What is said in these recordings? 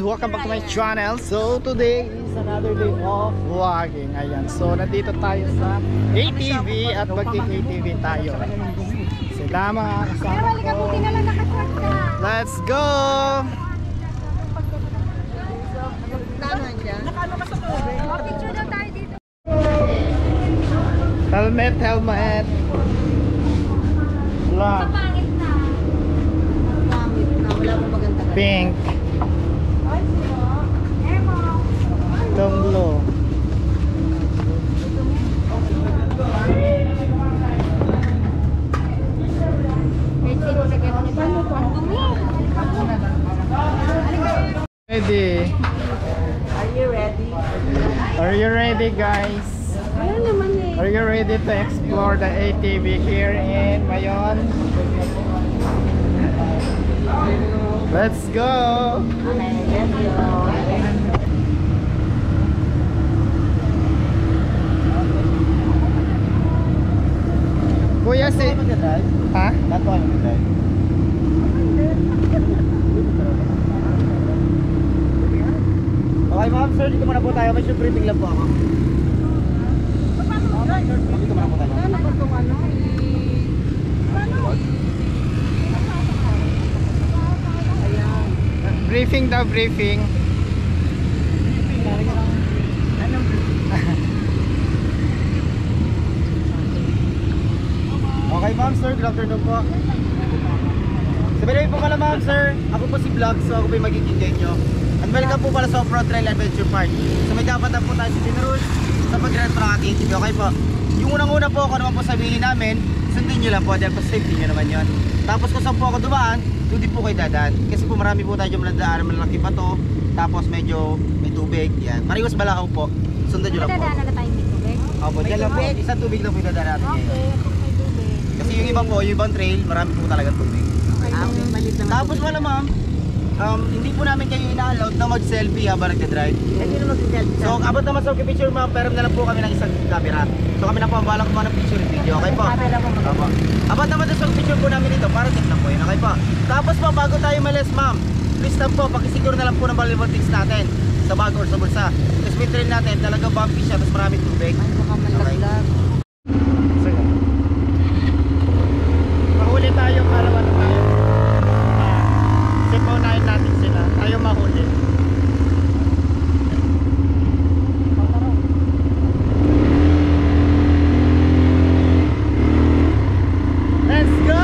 welcome back to my channel. So today is another day of vlogging. Ayan, so nandito tayo sa ATV at magki-ATV tayo. Sila mga kasama ko. Let's go! Picture daw tayo dito. Helmet, helmet. Vlog. Pangit na. Wala pong maganda. Pink. Itong blue. Ready? Are you ready? Are you ready, guys? Ano naman eh? Are you ready to explore the ATV here in Mayon? Let's go! Okay, let's go. Kuya si... Ha? Okay ma'am, sir, dito muna po tayo. May short briefing lang po ako. Dito muna po tayo. Ano ba itong ano? Briefing daw, briefing. Okay ma'am, sir, good afternoon po. Sabi po pala ma'am, sir, ako po si Vlog, so ako po yung magiging guide nyo. And welcome po pala sa Off-Road Trail Adventure Park. So may dapat na po tayo sa General sa pag-rent para aking ATV. Okay po. Yung unang-una po ako naman po sabihin namin, sundin nyo lang po dahil pa safety nyo naman yun. Tapos kung saan po ako dumaan, doon din po kayo dadaan. Kasi po marami po tayo yung nadaan, malaki pa to. Tapos medyo may tubig. Yan. Pariwas balahaw po. Sundan nyo lang po. Dadaanan na tayo may tubig. Opo, dyan lang po. Isang tubig lang po yung dadaan natin ngayon. Okay, may tubig. Kasi yung iba po, yung ibang trail, marami po talaga tubig. Okay, malit naman. Tapos wala ma'am, hindi po namin kayo ina-allowed na mag-selfie habang nagde-drive. Kasi naman mag-selfie. So, abot naman sa picture ma'am, pero na lang po kami ng isang camera. So, kami na po ang balang kumuha ng picture and video. Okay po? Camera mo mag- Opo. Abot naman sa picture po namin dito, para tip lang po yun. Okay po? Tapos po, bago tayo malis ma'am, please lang po, pakisiguro na lang po ng valuable things natin sa bag or sa bulsa. Kasi may trail natin, talaga bumpy siya, tapos maraming tubig. Ay, baka malaglag. Sige. Mahuli tayo para ano tayo. Sipunahin natin sila. Tayo mahuli. Let's go!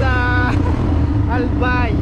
sa Albay.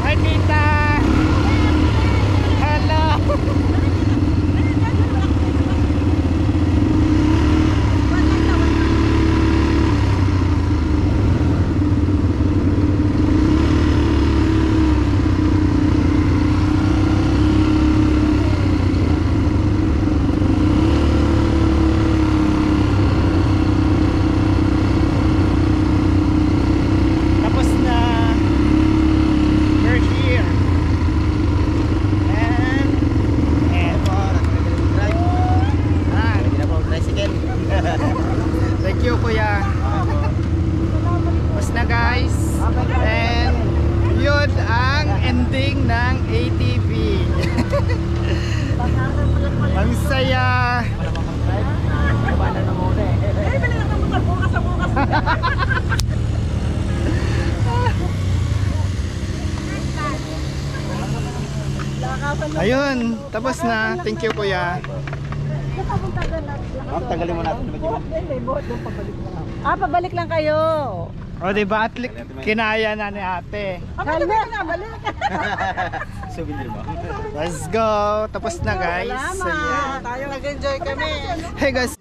Hi, tita! Hello! Tapos na. We're here. And ah, Hindi na po ang tricycle. thank you kuya. Tapos na guys. And yun ang ending ng ATV. Ang saya. Ayun, tapos na. Thank you kuya. Ma'am, tanggalin mo natin. Pabalik lang kayo. O diba at kinaya na ni ate. Souvenir mo. Let's go. Tapos na guys. Ayan. Tayo nag-enjoy kami. Hey guys,